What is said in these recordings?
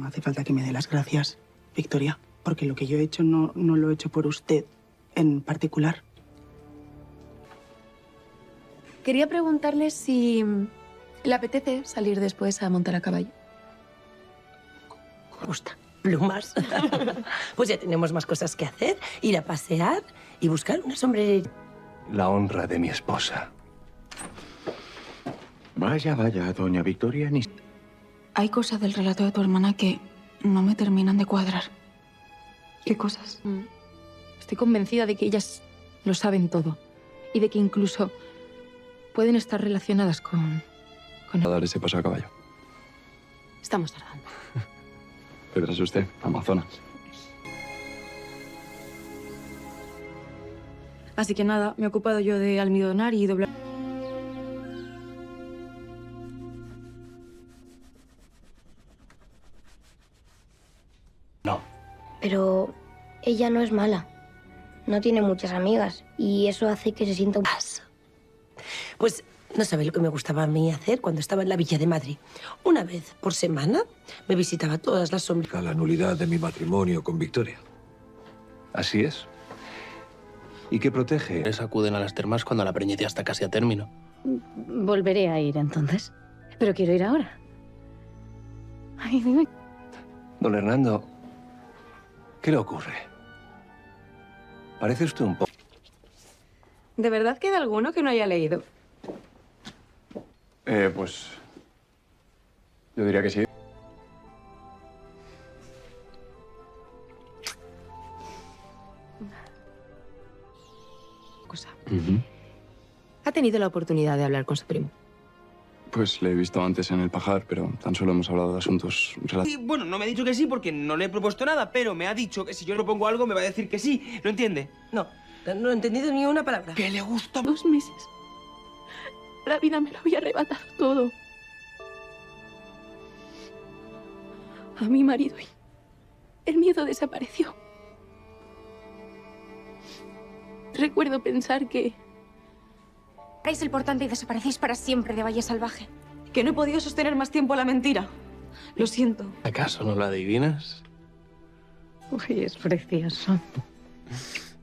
hace falta que me dé las gracias, Victoria, porque lo que yo he hecho no lo he hecho por usted en particular. Quería preguntarle si le apetece salir después a montar a caballo. Me gusta. Plumas. Pues ya tenemos más cosas que hacer. Ir a pasear y buscar una sombrerera. La honra de mi esposa. Vaya, doña Victoria ni... Hay cosas del relato de tu hermana que no me terminan de cuadrar. ¿Qué cosas? Estoy convencida de que ellas lo saben todo. Y de que incluso pueden estar relacionadas con... A dar ese paso a caballo. Estamos tardando. Verás usted, Amazonas. Así que nada, me he ocupado yo de almidonar y doblar... No. Pero ella no es mala. No tiene muchas amigas y eso hace que se sienta un... Pues no sabe lo que me gustaba a mí hacer cuando estaba en la Villa de Madrid. Una vez por semana me visitaba todas las sombras. La nulidad de mi matrimonio con Victoria. Así es. ¿Y qué protege? Les acuden a las termas cuando la preñez ya está casi a término. Volveré a ir entonces. Pero quiero ir ahora. Ay, dime. Don Hernando, ¿qué le ocurre? Parece usted un poco... ¿De verdad queda alguno que no haya leído? Pues... yo diría que sí. Cosa. ¿Ha tenido la oportunidad de hablar con su primo? Pues le he visto antes en el pajar, pero tan solo hemos hablado de asuntos relacionados. Bueno, no me ha dicho que sí porque no le he propuesto nada, pero me ha dicho que si yo propongo algo me va a decir que sí. ¿Lo entiende? No he entendido ni una palabra. Que le gusta... 2 meses. La vida me lo había arrebatado todo. A mi marido y el miedo desapareció. Recuerdo pensar que... Abráis el portante y desaparecéis para siempre de Valle Salvaje. Que no he podido sostener más tiempo la mentira. Lo siento. ¿Acaso no lo adivinas? Uy, es precioso.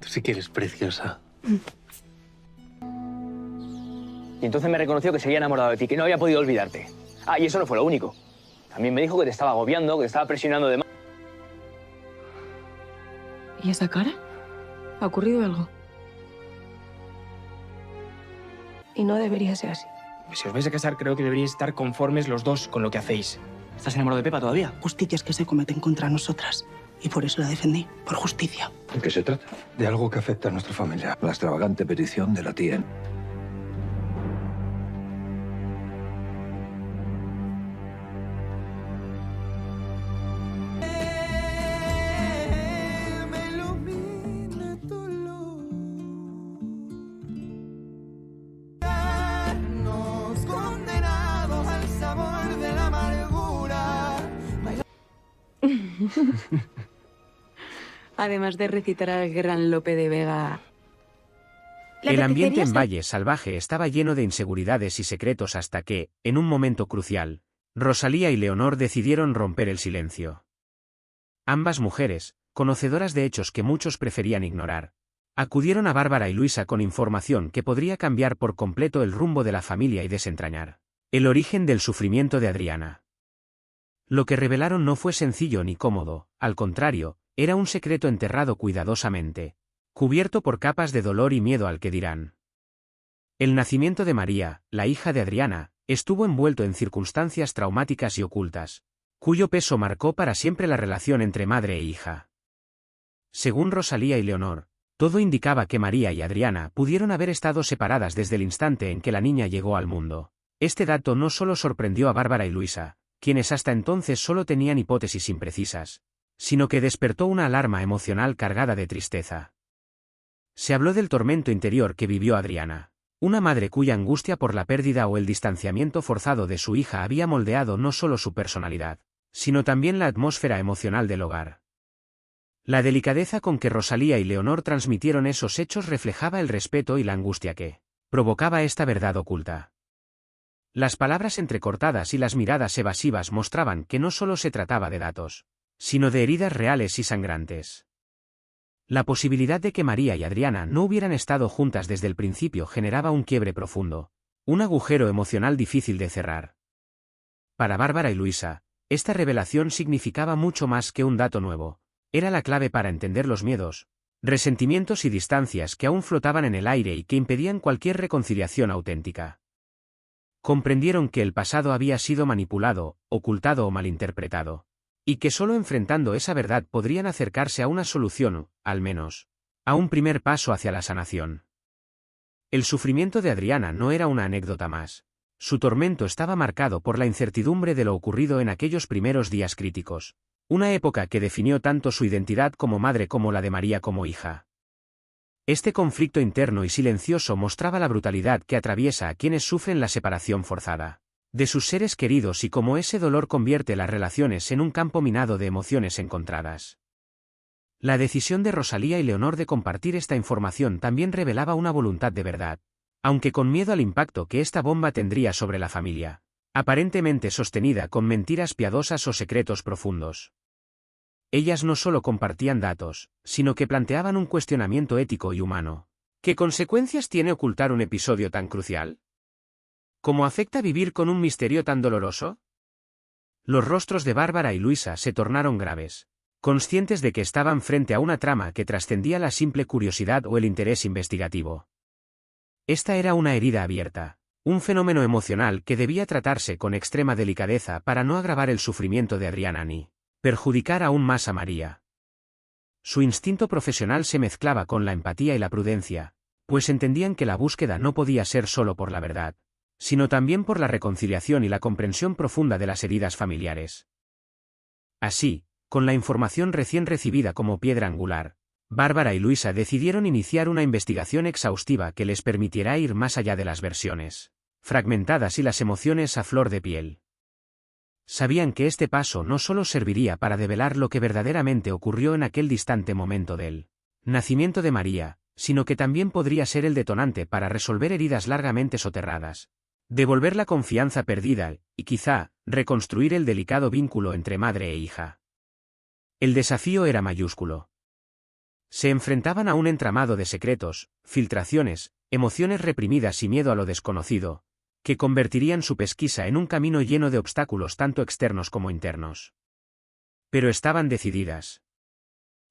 Tú sí que eres preciosa. Y entonces me reconoció que seguía enamorado de ti, que no había podido olvidarte. Ah, y eso no fue lo único. También me dijo que te estaba agobiando, que te estaba presionando de más. ¿Y esa cara? ¿Ha ocurrido algo? Y no debería ser así. Si os vais a casar, creo que deberíais estar conformes los dos con lo que hacéis. ¿Estás enamorado de Pepa todavía? Justicias que se cometen contra nosotras. Y por eso la defendí, por justicia. ¿De qué se trata? De algo que afecta a nuestra familia. La extravagante petición de la tía. Además de recitar al gran Lope de Vega... El ambiente en Valle Salvaje estaba lleno de inseguridades y secretos hasta que, en un momento crucial, Rosalía y Leonor decidieron romper el silencio. Ambas mujeres, conocedoras de hechos que muchos preferían ignorar, acudieron a Bárbara y Luisa con información que podría cambiar por completo el rumbo de la familia y desentrañar el origen del sufrimiento de Adriana. Lo que revelaron no fue sencillo ni cómodo, al contrario, era un secreto enterrado cuidadosamente, cubierto por capas de dolor y miedo al que dirán. El nacimiento de María, la hija de Adriana, estuvo envuelto en circunstancias traumáticas y ocultas, cuyo peso marcó para siempre la relación entre madre e hija. Según Rosalía y Leonor, todo indicaba que María y Adriana pudieron haber estado separadas desde el instante en que la niña llegó al mundo. Este dato no solo sorprendió a Bárbara y Luisa, quienes hasta entonces solo tenían hipótesis imprecisas, sino que despertó una alarma emocional cargada de tristeza. Se habló del tormento interior que vivió Adriana, una madre cuya angustia por la pérdida o el distanciamiento forzado de su hija había moldeado no solo su personalidad, sino también la atmósfera emocional del hogar. La delicadeza con que Rosalía y Leonor transmitieron esos hechos reflejaba el respeto y la angustia que provocaba esta verdad oculta. Las palabras entrecortadas y las miradas evasivas mostraban que no solo se trataba de datos, sino de heridas reales y sangrantes. La posibilidad de que María y Adriana no hubieran estado juntas desde el principio generaba un quiebre profundo, un agujero emocional difícil de cerrar. Para Bárbara y Luisa, esta revelación significaba mucho más que un dato nuevo. Era la clave para entender los miedos, resentimientos y distancias que aún flotaban en el aire y que impedían cualquier reconciliación auténtica. Comprendieron que el pasado había sido manipulado, ocultado o malinterpretado, y que solo enfrentando esa verdad podrían acercarse a una solución, al menos, a un primer paso hacia la sanación. El sufrimiento de Adriana no era una anécdota más. Su tormento estaba marcado por la incertidumbre de lo ocurrido en aquellos primeros días críticos, una época que definió tanto su identidad como madre como la de María como hija. Este conflicto interno y silencioso mostraba la brutalidad que atraviesa a quienes sufren la separación forzada de sus seres queridos y cómo ese dolor convierte las relaciones en un campo minado de emociones encontradas. La decisión de Rosalía y Leonor de compartir esta información también revelaba una voluntad de verdad, aunque con miedo al impacto que esta bomba tendría sobre la familia, aparentemente sostenida con mentiras piadosas o secretos profundos. Ellas no solo compartían datos, sino que planteaban un cuestionamiento ético y humano. ¿Qué consecuencias tiene ocultar un episodio tan crucial? ¿Cómo afecta vivir con un misterio tan doloroso? Los rostros de Bárbara y Luisa se tornaron graves, conscientes de que estaban frente a una trama que trascendía la simple curiosidad o el interés investigativo. Esta era una herida abierta, un fenómeno emocional que debía tratarse con extrema delicadeza para no agravar el sufrimiento de Adriana ni perjudicar aún más a María. Su instinto profesional se mezclaba con la empatía y la prudencia, pues entendían que la búsqueda no podía ser solo por la verdad, sino también por la reconciliación y la comprensión profunda de las heridas familiares. Así, con la información recién recibida como piedra angular, Bárbara y Luisa decidieron iniciar una investigación exhaustiva que les permitiera ir más allá de las versiones fragmentadas y las emociones a flor de piel. Sabían que este paso no solo serviría para develar lo que verdaderamente ocurrió en aquel distante momento del nacimiento de María, sino que también podría ser el detonante para resolver heridas largamente soterradas, devolver la confianza perdida y, quizá, reconstruir el delicado vínculo entre madre e hija. El desafío era mayúsculo. Se enfrentaban a un entramado de secretos, filtraciones, emociones reprimidas y miedo a lo desconocido, que convertirían su pesquisa en un camino lleno de obstáculos tanto externos como internos. Pero estaban decididas.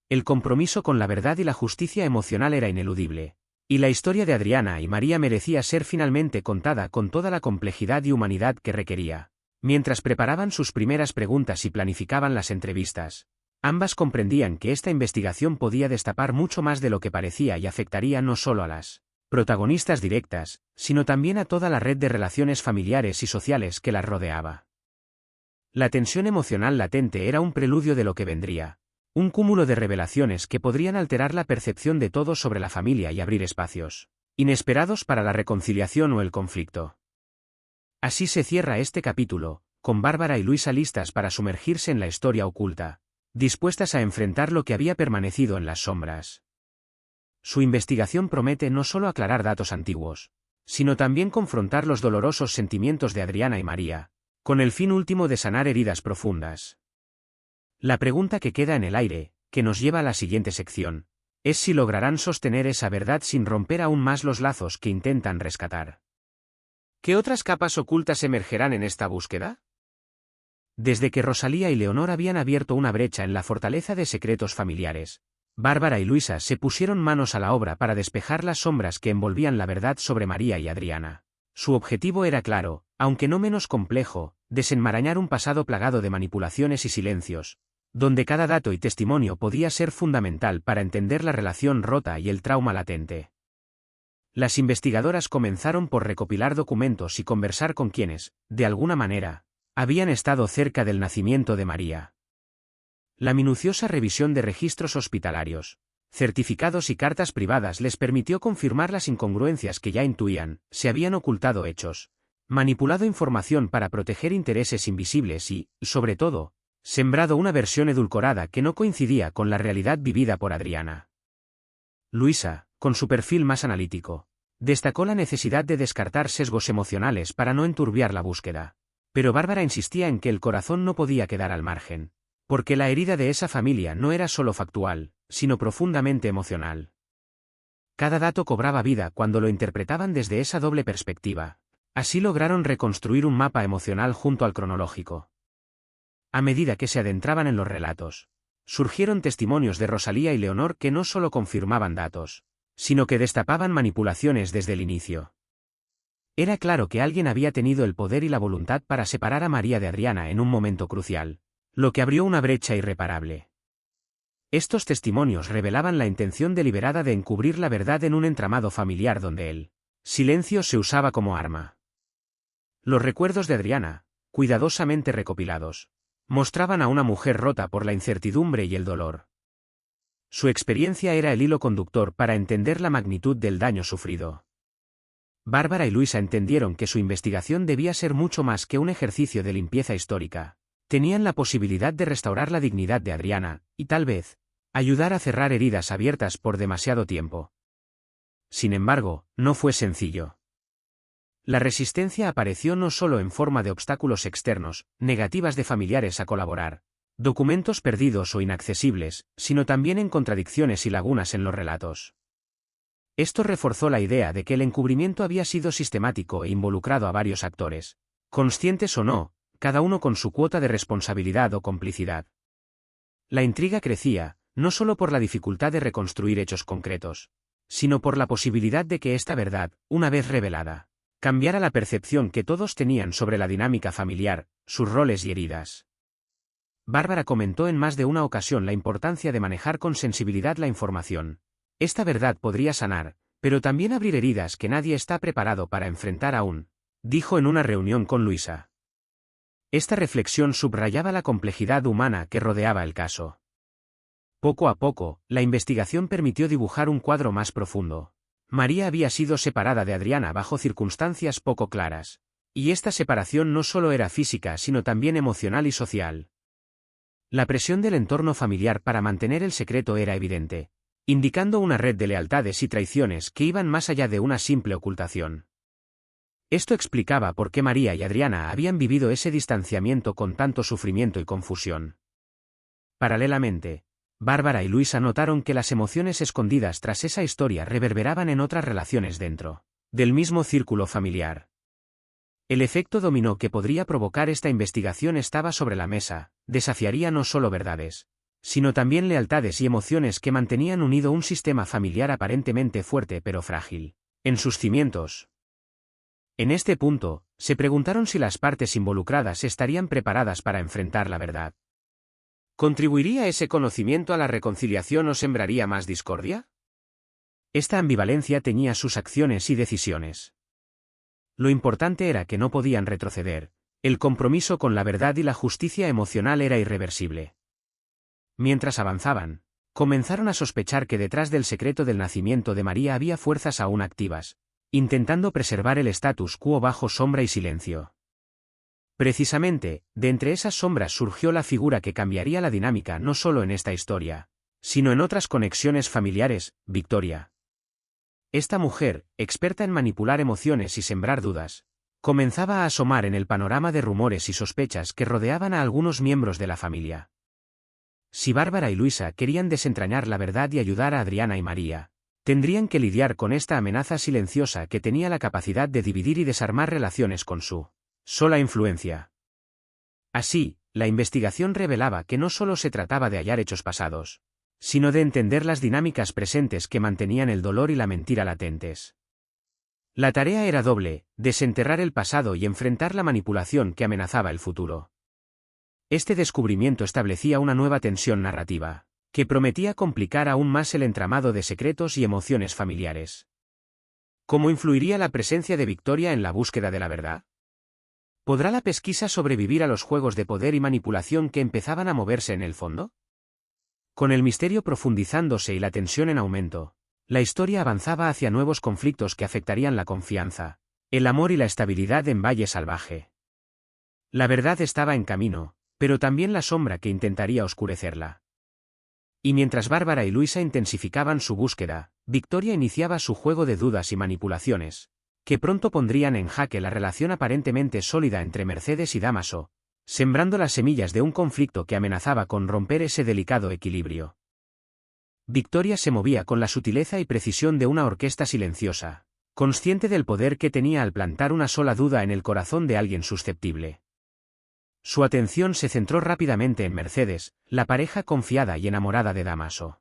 El compromiso con la verdad y la justicia emocional era ineludible, y la historia de Adriana y María merecía ser finalmente contada con toda la complejidad y humanidad que requería. Mientras preparaban sus primeras preguntas y planificaban las entrevistas, ambas comprendían que esta investigación podía destapar mucho más de lo que parecía y afectaría no solo a las protagonistas directas, sino también a toda la red de relaciones familiares y sociales que las rodeaba. La tensión emocional latente era un preludio de lo que vendría, un cúmulo de revelaciones que podrían alterar la percepción de todos sobre la familia y abrir espacios inesperados para la reconciliación o el conflicto. Así se cierra este capítulo, con Bárbara y Luisa listas para sumergirse en la historia oculta, dispuestas a enfrentar lo que había permanecido en las sombras. Su investigación promete no solo aclarar datos antiguos, sino también confrontar los dolorosos sentimientos de Adriana y María, con el fin último de sanar heridas profundas. La pregunta que queda en el aire, que nos lleva a la siguiente sección, es si lograrán sostener esa verdad sin romper aún más los lazos que intentan rescatar. ¿Qué otras capas ocultas emergerán en esta búsqueda? Desde que Rosalía y Leonor habían abierto una brecha en la fortaleza de secretos familiares, Bárbara y Luisa se pusieron manos a la obra para despejar las sombras que envolvían la verdad sobre María y Adriana. Su objetivo era claro, aunque no menos complejo, desenmarañar un pasado plagado de manipulaciones y silencios, donde cada dato y testimonio podía ser fundamental para entender la relación rota y el trauma latente. Las investigadoras comenzaron por recopilar documentos y conversar con quienes, de alguna manera, habían estado cerca del nacimiento de María. La minuciosa revisión de registros hospitalarios, certificados y cartas privadas les permitió confirmar las incongruencias que ya intuían. Se habían ocultado hechos, manipulado información para proteger intereses invisibles y, sobre todo, sembrado una versión edulcorada que no coincidía con la realidad vivida por Adriana. Luisa, con su perfil más analítico, Destacó la necesidad de descartar sesgos emocionales para no enturbiar la búsqueda. Pero Bárbara insistía en que el corazón no podía quedar al margen, porque la herida de esa familia no era solo factual, sino profundamente emocional. Cada dato cobraba vida cuando lo interpretaban desde esa doble perspectiva. Así lograron reconstruir un mapa emocional junto al cronológico. A medida que se adentraban en los relatos, surgieron testimonios de Rosalía y Leonor que no solo confirmaban datos, sino que destapaban manipulaciones desde el inicio. Era claro que alguien había tenido el poder y la voluntad para separar a María de Adriana en un momento crucial, lo que abrió una brecha irreparable. Estos testimonios revelaban la intención deliberada de encubrir la verdad en un entramado familiar donde el silencio se usaba como arma. Los recuerdos de Adriana, cuidadosamente recopilados, mostraban a una mujer rota por la incertidumbre y el dolor. Su experiencia era el hilo conductor para entender la magnitud del daño sufrido. Bárbara y Luisa entendieron que su investigación debía ser mucho más que un ejercicio de limpieza histórica. Tenían la posibilidad de restaurar la dignidad de Adriana, y tal vez, ayudar a cerrar heridas abiertas por demasiado tiempo. Sin embargo, no fue sencillo. La resistencia apareció no solo en forma de obstáculos externos, negativas de familiares a colaborar, documentos perdidos o inaccesibles, sino también en contradicciones y lagunas en los relatos. Esto reforzó la idea de que el encubrimiento había sido sistemático e involucrado a varios actores, conscientes o no, cada uno con su cuota de responsabilidad o complicidad. La intriga crecía, no solo por la dificultad de reconstruir hechos concretos, sino por la posibilidad de que esta verdad, una vez revelada, cambiara la percepción que todos tenían sobre la dinámica familiar, sus roles y heridas. Bárbara comentó en más de una ocasión la importancia de manejar con sensibilidad la información. Esta verdad podría sanar, pero también abrir heridas que nadie está preparado para enfrentar aún, dijo en una reunión con Luisa. Esta reflexión subrayaba la complejidad humana que rodeaba el caso. Poco a poco, la investigación permitió dibujar un cuadro más profundo. María había sido separada de Adriana bajo circunstancias poco claras, y esta separación no solo era física sino también emocional y social. La presión del entorno familiar para mantener el secreto era evidente, indicando una red de lealtades y traiciones que iban más allá de una simple ocultación. Esto explicaba por qué María y Adriana habían vivido ese distanciamiento con tanto sufrimiento y confusión. Paralelamente, Bárbara y Luisa notaron que las emociones escondidas tras esa historia reverberaban en otras relaciones dentro del mismo círculo familiar. El efecto dominó que podría provocar esta investigación estaba sobre la mesa, desafiaría no solo verdades, sino también lealtades y emociones que mantenían unido un sistema familiar aparentemente fuerte pero frágil en sus cimientos. En este punto, se preguntaron si las partes involucradas estarían preparadas para enfrentar la verdad. ¿Contribuiría ese conocimiento a la reconciliación o sembraría más discordia? Esta ambivalencia teñía sus acciones y decisiones. Lo importante era que no podían retroceder, el compromiso con la verdad y la justicia emocional era irreversible. Mientras avanzaban, comenzaron a sospechar que detrás del secreto del nacimiento de María había fuerzas aún activas, intentando preservar el status quo bajo sombra y silencio. Precisamente, de entre esas sombras surgió la figura que cambiaría la dinámica no solo en esta historia, sino en otras conexiones familiares, Victoria. Esta mujer, experta en manipular emociones y sembrar dudas, comenzaba a asomar en el panorama de rumores y sospechas que rodeaban a algunos miembros de la familia. Si Bárbara y Luisa querían desentrañar la verdad y ayudar a Adriana y María, tendrían que lidiar con esta amenaza silenciosa que tenía la capacidad de dividir y desarmar relaciones con su sola influencia. Así, la investigación revelaba que no solo se trataba de hallar hechos pasados, sino de entender las dinámicas presentes que mantenían el dolor y la mentira latentes. La tarea era doble, desenterrar el pasado y enfrentar la manipulación que amenazaba el futuro. Este descubrimiento establecía una nueva tensión narrativa, que prometía complicar aún más el entramado de secretos y emociones familiares. ¿Cómo influiría la presencia de Victoria en la búsqueda de la verdad? ¿Podrá la pesquisa sobrevivir a los juegos de poder y manipulación que empezaban a moverse en el fondo? Con el misterio profundizándose y la tensión en aumento, la historia avanzaba hacia nuevos conflictos que afectarían la confianza, el amor y la estabilidad en Valle Salvaje. La verdad estaba en camino, pero también la sombra que intentaría oscurecerla. Y mientras Bárbara y Luisa intensificaban su búsqueda, Victoria iniciaba su juego de dudas y manipulaciones, que pronto pondrían en jaque la relación aparentemente sólida entre Mercedes y Dámaso, sembrando las semillas de un conflicto que amenazaba con romper ese delicado equilibrio. Victoria se movía con la sutileza y precisión de una orquesta silenciosa, consciente del poder que tenía al plantar una sola duda en el corazón de alguien susceptible. Su atención se centró rápidamente en Mercedes, la pareja confiada y enamorada de Dámaso.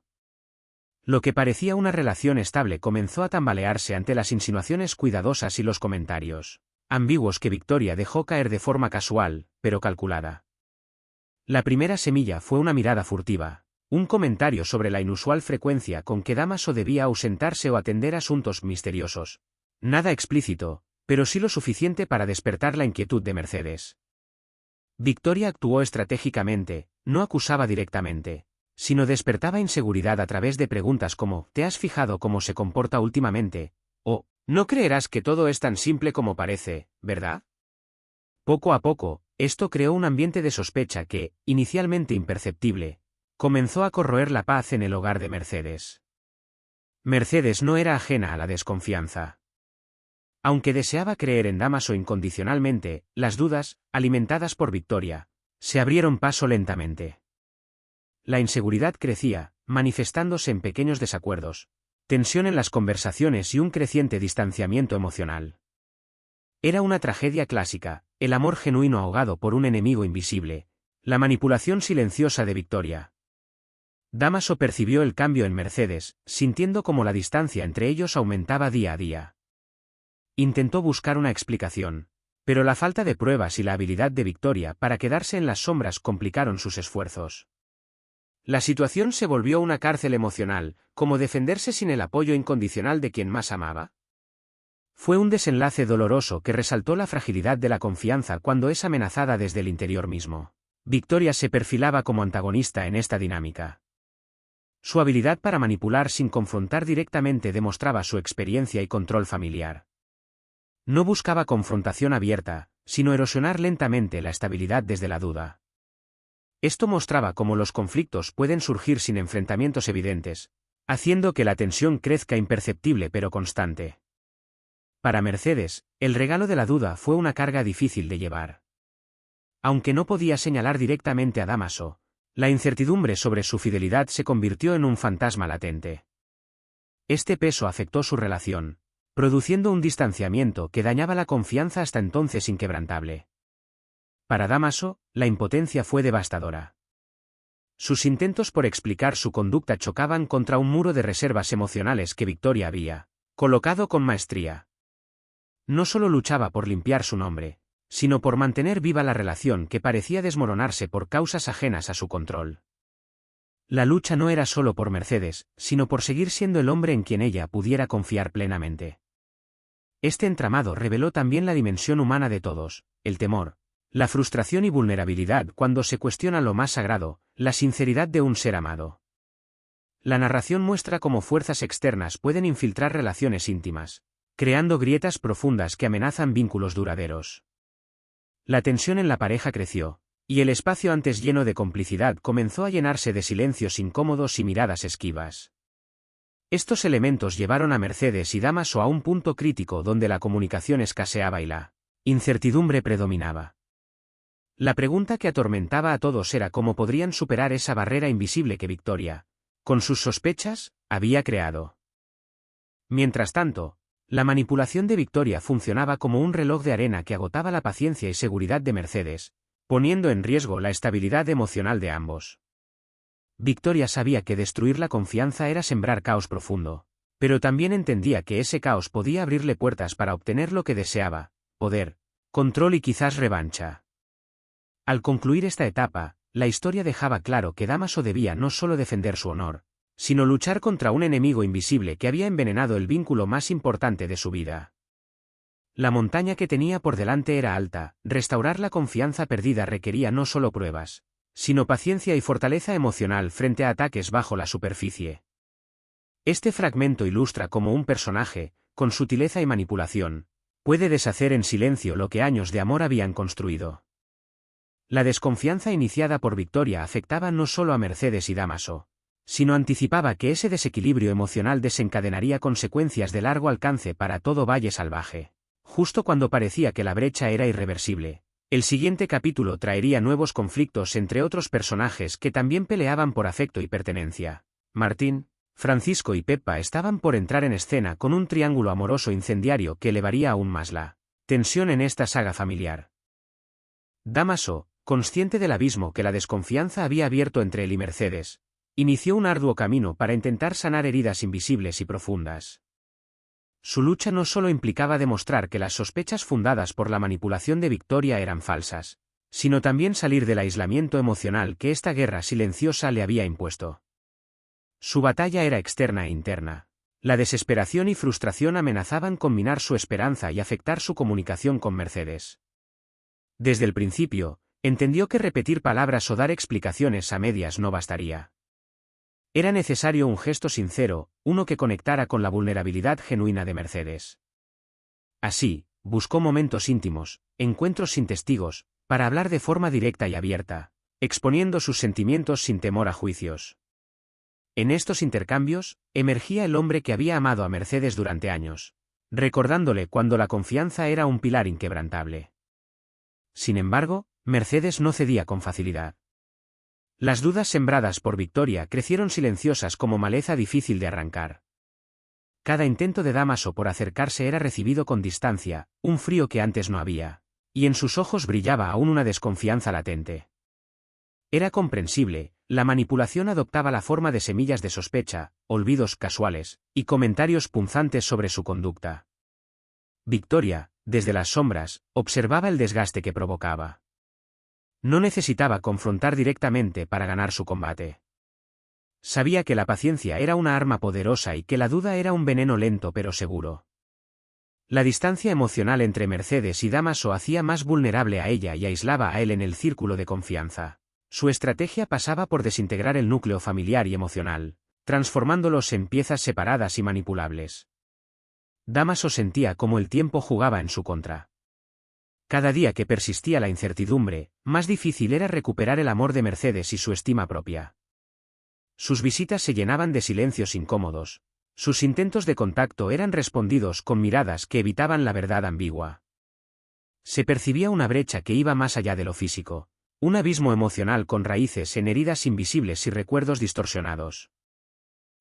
Lo que parecía una relación estable comenzó a tambalearse ante las insinuaciones cuidadosas y los comentarios ambiguos que Victoria dejó caer de forma casual, pero calculada. La primera semilla fue una mirada furtiva, un comentario sobre la inusual frecuencia con que Dámaso debía ausentarse o atender asuntos misteriosos. Nada explícito, pero sí lo suficiente para despertar la inquietud de Mercedes. Victoria actuó estratégicamente, no acusaba directamente, sino despertaba inseguridad a través de preguntas como ¿te has fijado cómo se comporta últimamente? O no creerás que todo es tan simple como parece, ¿verdad? Poco a poco, esto creó un ambiente de sospecha que, inicialmente imperceptible, comenzó a corroer la paz en el hogar de Mercedes. Mercedes no era ajena a la desconfianza. Aunque deseaba creer en Dámaso incondicionalmente, las dudas, alimentadas por Victoria, se abrieron paso lentamente. La inseguridad crecía, manifestándose en pequeños desacuerdos, tensión en las conversaciones y un creciente distanciamiento emocional. Era una tragedia clásica, el amor genuino ahogado por un enemigo invisible, la manipulación silenciosa de Victoria. Dámaso percibió el cambio en Mercedes, sintiendo como la distancia entre ellos aumentaba día a día. Intentó buscar una explicación, pero la falta de pruebas y la habilidad de Victoria para quedarse en las sombras complicaron sus esfuerzos. La situación se volvió una cárcel emocional, como defenderse sin el apoyo incondicional de quien más amaba. Fue un desenlace doloroso que resaltó la fragilidad de la confianza cuando es amenazada desde el interior mismo. Victoria se perfilaba como antagonista en esta dinámica. Su habilidad para manipular sin confrontar directamente demostraba su experiencia y control familiar. No buscaba confrontación abierta, sino erosionar lentamente la estabilidad desde la duda. Esto mostraba cómo los conflictos pueden surgir sin enfrentamientos evidentes, haciendo que la tensión crezca imperceptible pero constante. Para Mercedes, el regalo de la duda fue una carga difícil de llevar. Aunque no podía señalar directamente a Dámaso, la incertidumbre sobre su fidelidad se convirtió en un fantasma latente. Este peso afectó su relación, produciendo un distanciamiento que dañaba la confianza hasta entonces inquebrantable. Para Dámaso, la impotencia fue devastadora. Sus intentos por explicar su conducta chocaban contra un muro de reservas emocionales que Victoria había colocado con maestría. No solo luchaba por limpiar su nombre, sino por mantener viva la relación que parecía desmoronarse por causas ajenas a su control. La lucha no era solo por Mercedes, sino por seguir siendo el hombre en quien ella pudiera confiar plenamente. Este entramado reveló también la dimensión humana de todos, el temor, la frustración y vulnerabilidad cuando se cuestiona lo más sagrado, la sinceridad de un ser amado. La narración muestra cómo fuerzas externas pueden infiltrar relaciones íntimas, creando grietas profundas que amenazan vínculos duraderos. La tensión en la pareja creció, y el espacio antes lleno de complicidad comenzó a llenarse de silencios incómodos y miradas esquivas. Estos elementos llevaron a Mercedes y Dámaso a un punto crítico donde la comunicación escaseaba y la incertidumbre predominaba. La pregunta que atormentaba a todos era cómo podrían superar esa barrera invisible que Victoria, con sus sospechas, había creado. Mientras tanto, la manipulación de Victoria funcionaba como un reloj de arena que agotaba la paciencia y seguridad de Mercedes, poniendo en riesgo la estabilidad emocional de ambos. Victoria sabía que destruir la confianza era sembrar caos profundo, pero también entendía que ese caos podía abrirle puertas para obtener lo que deseaba: poder, control y quizás revancha. Al concluir esta etapa, la historia dejaba claro que Dámaso debía no solo defender su honor, sino luchar contra un enemigo invisible que había envenenado el vínculo más importante de su vida. La montaña que tenía por delante era alta, restaurar la confianza perdida requería no solo pruebas, sino paciencia y fortaleza emocional frente a ataques bajo la superficie. Este fragmento ilustra cómo un personaje, con sutileza y manipulación, puede deshacer en silencio lo que años de amor habían construido. La desconfianza iniciada por Victoria afectaba no solo a Mercedes y Dámaso, sino anticipaba que ese desequilibrio emocional desencadenaría consecuencias de largo alcance para todo Valle Salvaje. Justo cuando parecía que la brecha era irreversible, el siguiente capítulo traería nuevos conflictos entre otros personajes que también peleaban por afecto y pertenencia. Martín, Francisco y Pepa estaban por entrar en escena con un triángulo amoroso incendiario que elevaría aún más la tensión en esta saga familiar. Dámaso, consciente del abismo que la desconfianza había abierto entre él y Mercedes, inició un arduo camino para intentar sanar heridas invisibles y profundas. Su lucha no solo implicaba demostrar que las sospechas fundadas por la manipulación de Victoria eran falsas, sino también salir del aislamiento emocional que esta guerra silenciosa le había impuesto. Su batalla era externa e interna. La desesperación y frustración amenazaban con minar su esperanza y afectar su comunicación con Mercedes. Desde el principio, entendió que repetir palabras o dar explicaciones a medias no bastaría. Era necesario un gesto sincero, uno que conectara con la vulnerabilidad genuina de Mercedes. Así, buscó momentos íntimos, encuentros sin testigos, para hablar de forma directa y abierta, exponiendo sus sentimientos sin temor a juicios. En estos intercambios, emergía el hombre que había amado a Mercedes durante años, recordándole cuando la confianza era un pilar inquebrantable. Sin embargo, Mercedes no cedía con facilidad. Las dudas sembradas por Victoria crecieron silenciosas como maleza difícil de arrancar. Cada intento de Dámaso por acercarse era recibido con distancia, un frío que antes no había, y en sus ojos brillaba aún una desconfianza latente. Era comprensible, la manipulación adoptaba la forma de semillas de sospecha, olvidos casuales, y comentarios punzantes sobre su conducta. Victoria, desde las sombras, observaba el desgaste que provocaba. No necesitaba confrontar directamente para ganar su combate. Sabía que la paciencia era una arma poderosa y que la duda era un veneno lento pero seguro. La distancia emocional entre Mercedes y Dámaso hacía más vulnerable a ella y aislaba a él en el círculo de confianza. Su estrategia pasaba por desintegrar el núcleo familiar y emocional, transformándolos en piezas separadas y manipulables. Dámaso sentía cómo el tiempo jugaba en su contra. Cada día que persistía la incertidumbre, más difícil era recuperar el amor de Mercedes y su estima propia. Sus visitas se llenaban de silencios incómodos. Sus intentos de contacto eran respondidos con miradas que evitaban la verdad ambigua. Se percibía una brecha que iba más allá de lo físico, un abismo emocional con raíces en heridas invisibles y recuerdos distorsionados.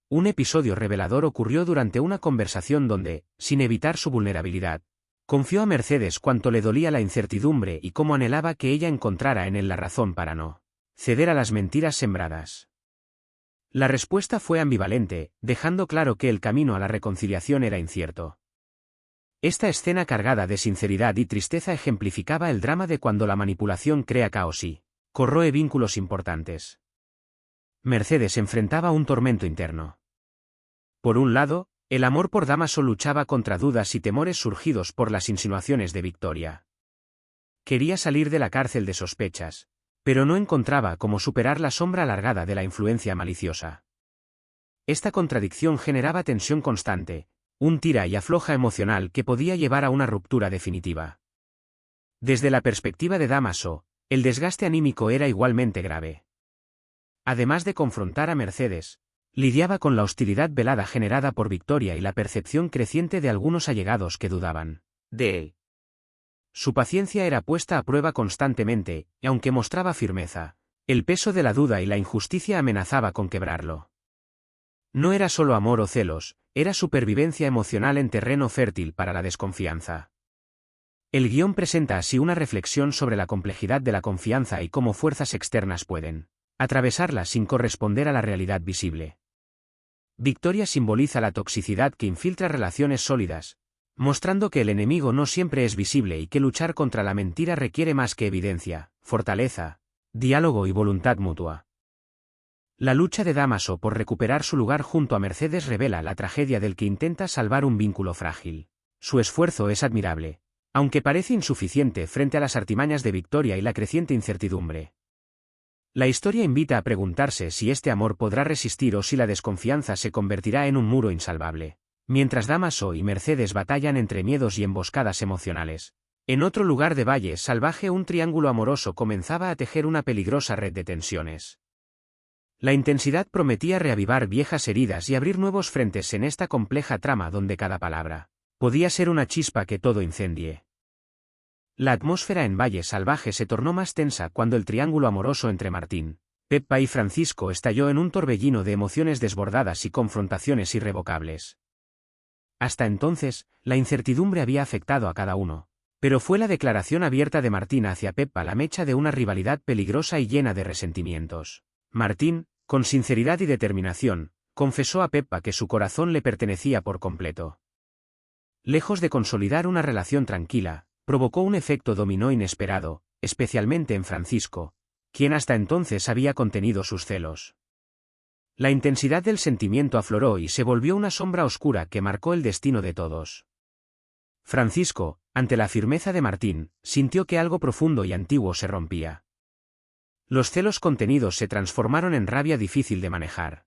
Un episodio revelador ocurrió durante una conversación donde, sin evitar su vulnerabilidad, confió a Mercedes cuánto le dolía la incertidumbre y cómo anhelaba que ella encontrara en él la razón para no ceder a las mentiras sembradas. La respuesta fue ambivalente, dejando claro que el camino a la reconciliación era incierto. Esta escena cargada de sinceridad y tristeza ejemplificaba el drama de cuando la manipulación crea caos y corroe vínculos importantes. Mercedes enfrentaba un tormento interno. Por un lado, el amor por Dámaso luchaba contra dudas y temores surgidos por las insinuaciones de Victoria. Quería salir de la cárcel de sospechas, pero no encontraba cómo superar la sombra alargada de la influencia maliciosa. Esta contradicción generaba tensión constante, un tira y afloja emocional que podía llevar a una ruptura definitiva. Desde la perspectiva de Dámaso, el desgaste anímico era igualmente grave. Además de confrontar a Mercedes, lidiaba con la hostilidad velada generada por Victoria y la percepción creciente de algunos allegados que dudaban de él. Su paciencia era puesta a prueba constantemente, y aunque mostraba firmeza, el peso de la duda y la injusticia amenazaba con quebrarlo. No era solo amor o celos, era supervivencia emocional en terreno fértil para la desconfianza. El guión presenta así una reflexión sobre la complejidad de la confianza y cómo fuerzas externas pueden atravesarla sin corresponder a la realidad visible. Victoria simboliza la toxicidad que infiltra relaciones sólidas, mostrando que el enemigo no siempre es visible y que luchar contra la mentira requiere más que evidencia, fortaleza, diálogo y voluntad mutua. La lucha de Dámaso por recuperar su lugar junto a Mercedes revela la tragedia del que intenta salvar un vínculo frágil. Su esfuerzo es admirable, aunque parece insuficiente frente a las artimañas de Victoria y la creciente incertidumbre. La historia invita a preguntarse si este amor podrá resistir o si la desconfianza se convertirá en un muro insalvable. Mientras Dámaso y Mercedes batallan entre miedos y emboscadas emocionales, en otro lugar de Valle Salvaje un triángulo amoroso comenzaba a tejer una peligrosa red de tensiones. La intensidad prometía reavivar viejas heridas y abrir nuevos frentes en esta compleja trama donde cada palabra podía ser una chispa que todo incendie. La atmósfera en Valle Salvaje se tornó más tensa cuando el triángulo amoroso entre Martín, Peppa y Francisco estalló en un torbellino de emociones desbordadas y confrontaciones irrevocables. Hasta entonces, la incertidumbre había afectado a cada uno, pero fue la declaración abierta de Martín hacia Peppa la mecha de una rivalidad peligrosa y llena de resentimientos. Martín, con sinceridad y determinación, confesó a Peppa que su corazón le pertenecía por completo. Lejos de consolidar una relación tranquila, provocó un efecto dominó inesperado, especialmente en Francisco, quien hasta entonces había contenido sus celos. La intensidad del sentimiento afloró y se volvió una sombra oscura que marcó el destino de todos. Francisco, ante la firmeza de Martín, sintió que algo profundo y antiguo se rompía. Los celos contenidos se transformaron en rabia difícil de manejar.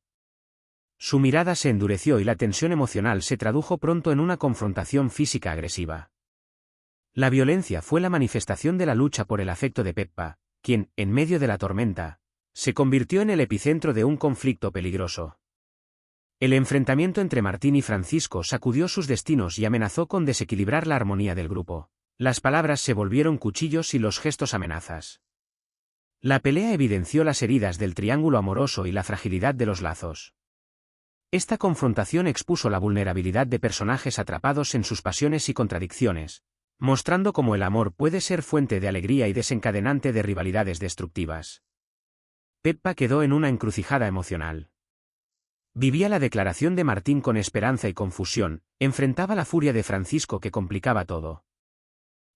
Su mirada se endureció y la tensión emocional se tradujo pronto en una confrontación física agresiva. La violencia fue la manifestación de la lucha por el afecto de Peppa, quien, en medio de la tormenta, se convirtió en el epicentro de un conflicto peligroso. El enfrentamiento entre Martín y Francisco sacudió sus destinos y amenazó con desequilibrar la armonía del grupo. Las palabras se volvieron cuchillos y los gestos amenazas. La pelea evidenció las heridas del triángulo amoroso y la fragilidad de los lazos. Esta confrontación expuso la vulnerabilidad de personajes atrapados en sus pasiones y contradicciones, mostrando cómo el amor puede ser fuente de alegría y desencadenante de rivalidades destructivas. Peppa quedó en una encrucijada emocional. Vivía la declaración de Martín con esperanza y confusión, enfrentaba la furia de Francisco que complicaba todo.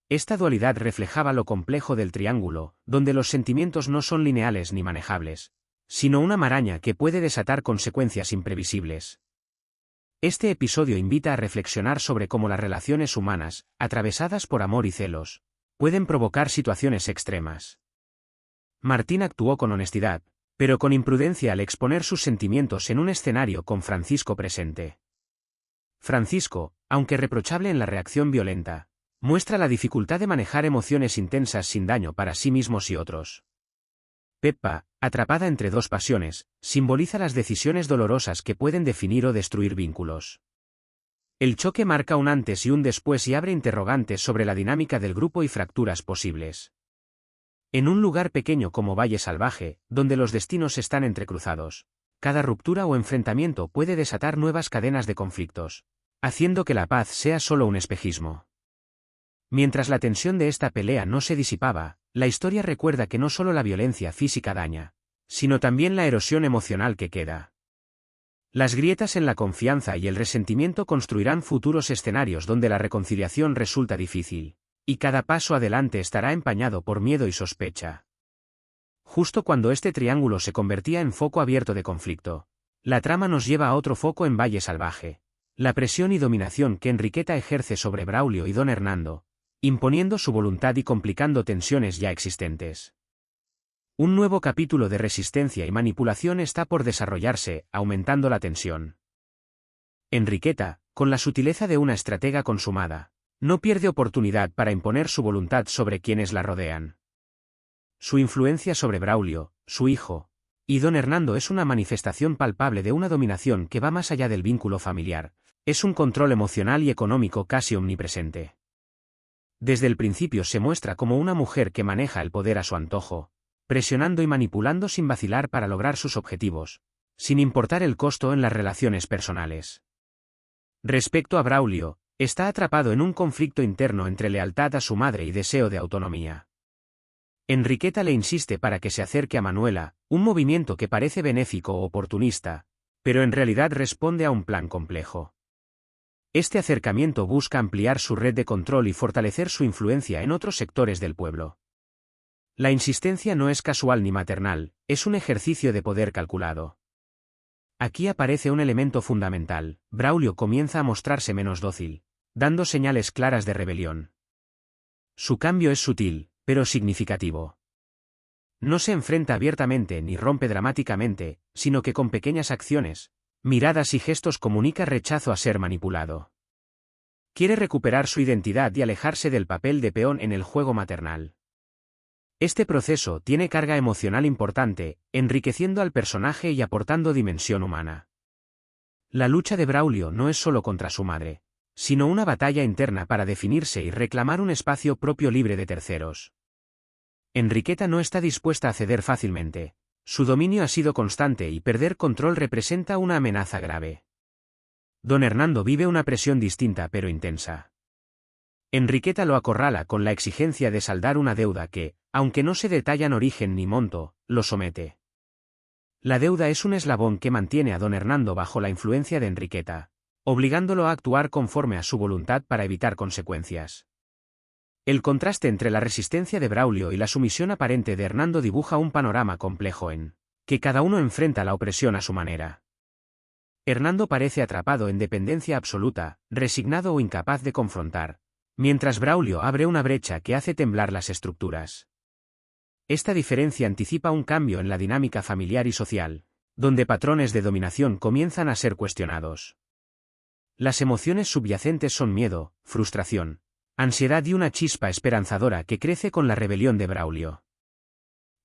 Esta dualidad reflejaba lo complejo del triángulo, donde los sentimientos no son lineales ni manejables, sino una maraña que puede desatar consecuencias imprevisibles. Este episodio invita a reflexionar sobre cómo las relaciones humanas, atravesadas por amor y celos, pueden provocar situaciones extremas. Martín actuó con honestidad, pero con imprudencia al exponer sus sentimientos en un escenario con Francisco presente. Francisco, aunque reprochable en la reacción violenta, muestra la dificultad de manejar emociones intensas sin daño para sí mismos y otros. Peppa, atrapada entre dos pasiones, simboliza las decisiones dolorosas que pueden definir o destruir vínculos. El choque marca un antes y un después y abre interrogantes sobre la dinámica del grupo y fracturas posibles. En un lugar pequeño como Valle Salvaje, donde los destinos están entrecruzados, cada ruptura o enfrentamiento puede desatar nuevas cadenas de conflictos, haciendo que la paz sea solo un espejismo. Mientras la tensión de esta pelea no se disipaba, la historia recuerda que no solo la violencia física daña, sino también la erosión emocional que queda. Las grietas en la confianza y el resentimiento construirán futuros escenarios donde la reconciliación resulta difícil, y cada paso adelante estará empañado por miedo y sospecha. Justo cuando este triángulo se convertía en foco abierto de conflicto, la trama nos lleva a otro foco en Valle Salvaje, la presión y dominación que Enriqueta ejerce sobre Braulio y don Hernando, imponiendo su voluntad y complicando tensiones ya existentes. Un nuevo capítulo de resistencia y manipulación está por desarrollarse, aumentando la tensión. Enriqueta, con la sutileza de una estratega consumada, no pierde oportunidad para imponer su voluntad sobre quienes la rodean. Su influencia sobre Braulio, su hijo, y don Hernando es una manifestación palpable de una dominación que va más allá del vínculo familiar, es un control emocional y económico casi omnipresente. Desde el principio se muestra como una mujer que maneja el poder a su antojo, presionando y manipulando sin vacilar para lograr sus objetivos, sin importar el costo en las relaciones personales. Respecto a Braulio, está atrapado en un conflicto interno entre lealtad a su madre y deseo de autonomía. Enriqueta le insiste para que se acerque a Manuela, un movimiento que parece benéfico o oportunista, pero en realidad responde a un plan complejo. Este acercamiento busca ampliar su red de control y fortalecer su influencia en otros sectores del pueblo. La insistencia no es casual ni maternal, es un ejercicio de poder calculado. Aquí aparece un elemento fundamental: Braulio comienza a mostrarse menos dócil, dando señales claras de rebelión. Su cambio es sutil, pero significativo. No se enfrenta abiertamente ni rompe dramáticamente, sino que con pequeñas acciones, miradas y gestos comunica rechazo a ser manipulado. Quiere recuperar su identidad y alejarse del papel de peón en el juego maternal. Este proceso tiene carga emocional importante, enriqueciendo al personaje y aportando dimensión humana. La lucha de Braulio no es solo contra su madre, sino una batalla interna para definirse y reclamar un espacio propio libre de terceros. Enriqueta no está dispuesta a ceder fácilmente. Su dominio ha sido constante y perder control representa una amenaza grave. Don Hernando vive una presión distinta pero intensa. Enriqueta lo acorrala con la exigencia de saldar una deuda que, aunque no se detallan origen ni monto, lo somete. La deuda es un eslabón que mantiene a don Hernando bajo la influencia de Enriqueta, obligándolo a actuar conforme a su voluntad para evitar consecuencias. El contraste entre la resistencia de Braulio y la sumisión aparente de Hernando dibuja un panorama complejo en que cada uno enfrenta la opresión a su manera. Hernando parece atrapado en dependencia absoluta, resignado o incapaz de confrontar, mientras Braulio abre una brecha que hace temblar las estructuras. Esta diferencia anticipa un cambio en la dinámica familiar y social, donde patrones de dominación comienzan a ser cuestionados. Las emociones subyacentes son miedo, frustración, ansiedad y una chispa esperanzadora que crece con la rebelión de Braulio.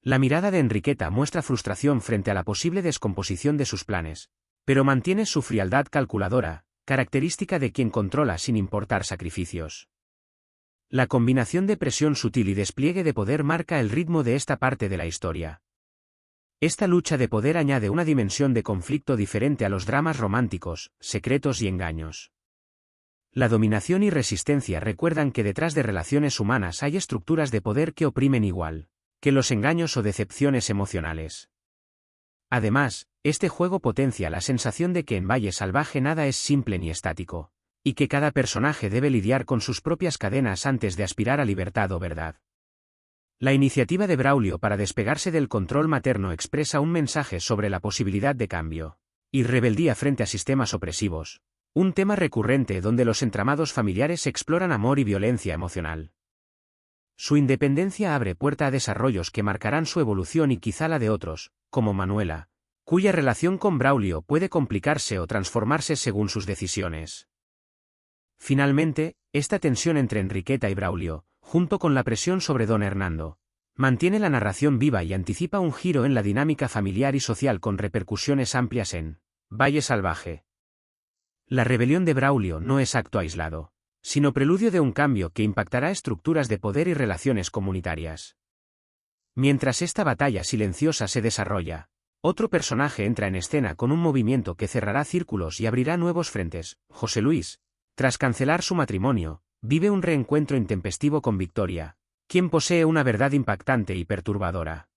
La mirada de Enriqueta muestra frustración frente a la posible descomposición de sus planes, pero mantiene su frialdad calculadora, característica de quien controla sin importar sacrificios. La combinación de presión sutil y despliegue de poder marca el ritmo de esta parte de la historia. Esta lucha de poder añade una dimensión de conflicto diferente a los dramas románticos, secretos y engaños. La dominación y resistencia recuerdan que detrás de relaciones humanas hay estructuras de poder que oprimen igual que los engaños o decepciones emocionales. Además, este juego potencia la sensación de que en Valle Salvaje nada es simple ni estático, y que cada personaje debe lidiar con sus propias cadenas antes de aspirar a libertad o verdad. La iniciativa de Braulio para despegarse del control materno expresa un mensaje sobre la posibilidad de cambio y rebeldía frente a sistemas opresivos, un tema recurrente donde los entramados familiares exploran amor y violencia emocional. Su independencia abre puerta a desarrollos que marcarán su evolución y quizá la de otros, como Manuela, cuya relación con Braulio puede complicarse o transformarse según sus decisiones. Finalmente, esta tensión entre Enriqueta y Braulio, junto con la presión sobre don Hernando, mantiene la narración viva y anticipa un giro en la dinámica familiar y social con repercusiones amplias en Valle Salvaje. La rebelión de Braulio no es acto aislado, sino preludio de un cambio que impactará estructuras de poder y relaciones comunitarias. Mientras esta batalla silenciosa se desarrolla, otro personaje entra en escena con un movimiento que cerrará círculos y abrirá nuevos frentes. José Luis, tras cancelar su matrimonio, vive un reencuentro intempestivo con Victoria, quien posee una verdad impactante y perturbadora.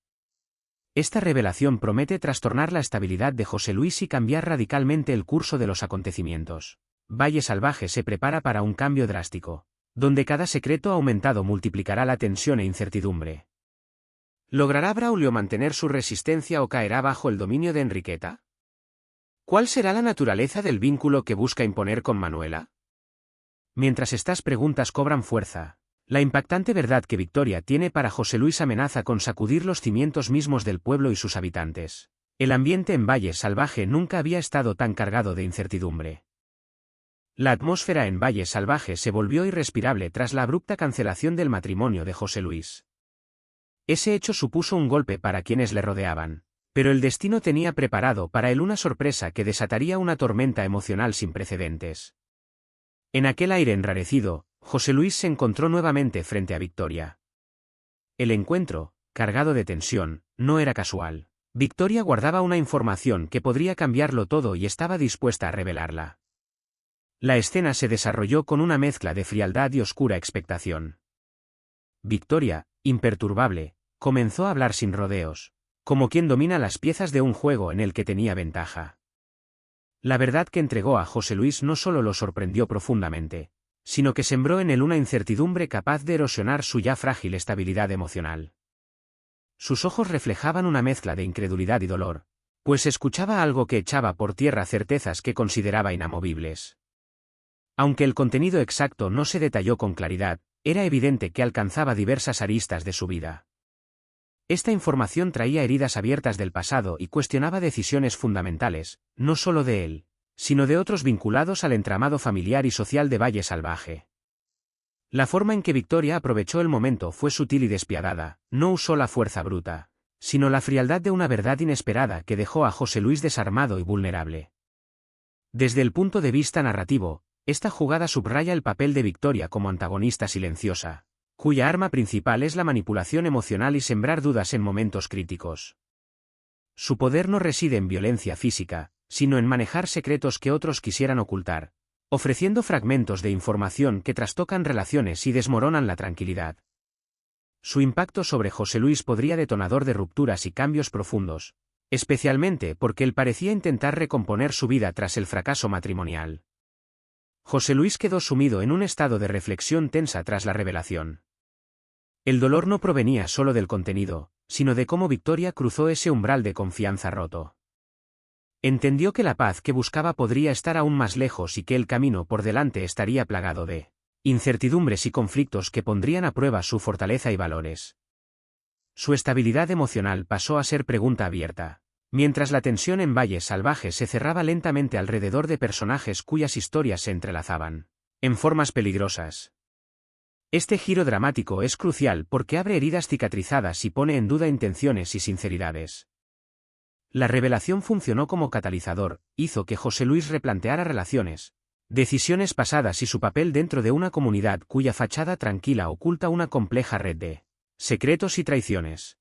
Esta revelación promete trastornar la estabilidad de José Luis y cambiar radicalmente el curso de los acontecimientos. Valle Salvaje se prepara para un cambio drástico, donde cada secreto aumentado multiplicará la tensión e incertidumbre. ¿Logrará Braulio mantener su resistencia o caerá bajo el dominio de Enriqueta? ¿Cuál será la naturaleza del vínculo que busca imponer con Manuela? Mientras estas preguntas cobran fuerza, la impactante verdad que Victoria tiene para José Luis amenaza con sacudir los cimientos mismos del pueblo y sus habitantes. El ambiente en Valle Salvaje nunca había estado tan cargado de incertidumbre. La atmósfera en Valle Salvaje se volvió irrespirable tras la abrupta cancelación del matrimonio de José Luis. Ese hecho supuso un golpe para quienes le rodeaban, pero el destino tenía preparado para él una sorpresa que desataría una tormenta emocional sin precedentes. En aquel aire enrarecido, José Luis se encontró nuevamente frente a Victoria. El encuentro, cargado de tensión, no era casual. Victoria guardaba una información que podría cambiarlo todo y estaba dispuesta a revelarla. La escena se desarrolló con una mezcla de frialdad y oscura expectación. Victoria, imperturbable, comenzó a hablar sin rodeos, como quien domina las piezas de un juego en el que tenía ventaja. La verdad que entregó a José Luis no solo lo sorprendió profundamente, sino que sembró en él una incertidumbre capaz de erosionar su ya frágil estabilidad emocional. Sus ojos reflejaban una mezcla de incredulidad y dolor, pues escuchaba algo que echaba por tierra certezas que consideraba inamovibles. Aunque el contenido exacto no se detalló con claridad, era evidente que alcanzaba diversas aristas de su vida. Esta información traía heridas abiertas del pasado y cuestionaba decisiones fundamentales, no solo de él, sino de otros vinculados al entramado familiar y social de Valle Salvaje. La forma en que Victoria aprovechó el momento fue sutil y despiadada, no usó la fuerza bruta, sino la frialdad de una verdad inesperada que dejó a José Luis desarmado y vulnerable. Desde el punto de vista narrativo, esta jugada subraya el papel de Victoria como antagonista silenciosa, cuya arma principal es la manipulación emocional y sembrar dudas en momentos críticos. Su poder no reside en violencia física, sino en manejar secretos que otros quisieran ocultar, ofreciendo fragmentos de información que trastocan relaciones y desmoronan la tranquilidad. Su impacto sobre José Luis podría detonador de rupturas y cambios profundos, especialmente porque él parecía intentar recomponer su vida tras el fracaso matrimonial. José Luis quedó sumido en un estado de reflexión tensa tras la revelación. El dolor no provenía solo del contenido, sino de cómo Victoria cruzó ese umbral de confianza roto. Entendió que la paz que buscaba podría estar aún más lejos y que el camino por delante estaría plagado de incertidumbres y conflictos que pondrían a prueba su fortaleza y valores. Su estabilidad emocional pasó a ser pregunta abierta, mientras la tensión en Valle Salvaje se cerraba lentamente alrededor de personajes cuyas historias se entrelazaban, en formas peligrosas. Este giro dramático es crucial porque abre heridas cicatrizadas y pone en duda intenciones y sinceridades. La revelación funcionó como catalizador, hizo que José Luis replanteara relaciones, decisiones pasadas y su papel dentro de una comunidad cuya fachada tranquila oculta una compleja red de secretos y traiciones.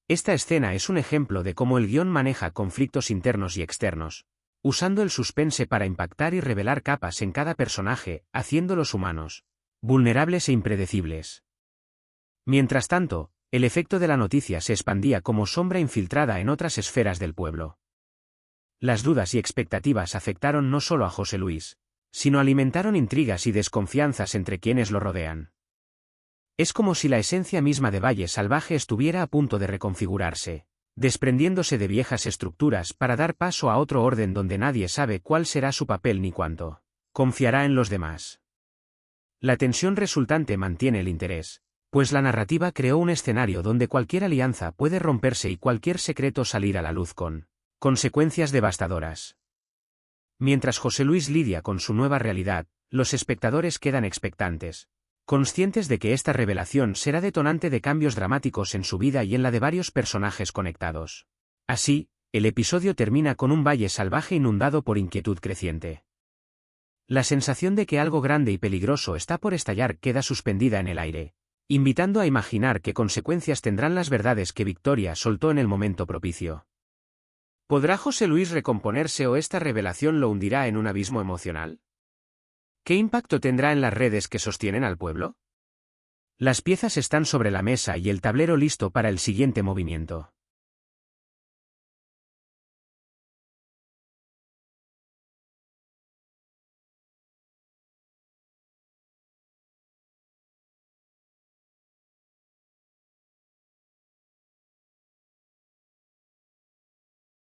Esta escena es un ejemplo de cómo el guión maneja conflictos internos y externos, usando el suspense para impactar y revelar capas en cada personaje, haciéndolos humanos, vulnerables e impredecibles. Mientras tanto, el efecto de la noticia se expandía como sombra infiltrada en otras esferas del pueblo. Las dudas y expectativas afectaron no solo a José Luis, sino alimentaron intrigas y desconfianzas entre quienes lo rodean. Es como si la esencia misma de Valle Salvaje estuviera a punto de reconfigurarse, desprendiéndose de viejas estructuras para dar paso a otro orden donde nadie sabe cuál será su papel ni cuánto confiará en los demás. La tensión resultante mantiene el interés, pues la narrativa creó un escenario donde cualquier alianza puede romperse y cualquier secreto salir a la luz con consecuencias devastadoras. Mientras José Luis lidia con su nueva realidad, los espectadores quedan expectantes, conscientes de que esta revelación será detonante de cambios dramáticos en su vida y en la de varios personajes conectados. Así, el episodio termina con un Valle Salvaje inundado por inquietud creciente. La sensación de que algo grande y peligroso está por estallar queda suspendida en el aire, invitando a imaginar qué consecuencias tendrán las verdades que Victoria soltó en el momento propicio. ¿Podrá José Luis recomponerse o esta revelación lo hundirá en un abismo emocional? ¿Qué impacto tendrá en las redes que sostienen al pueblo? Las piezas están sobre la mesa y el tablero listo para el siguiente movimiento.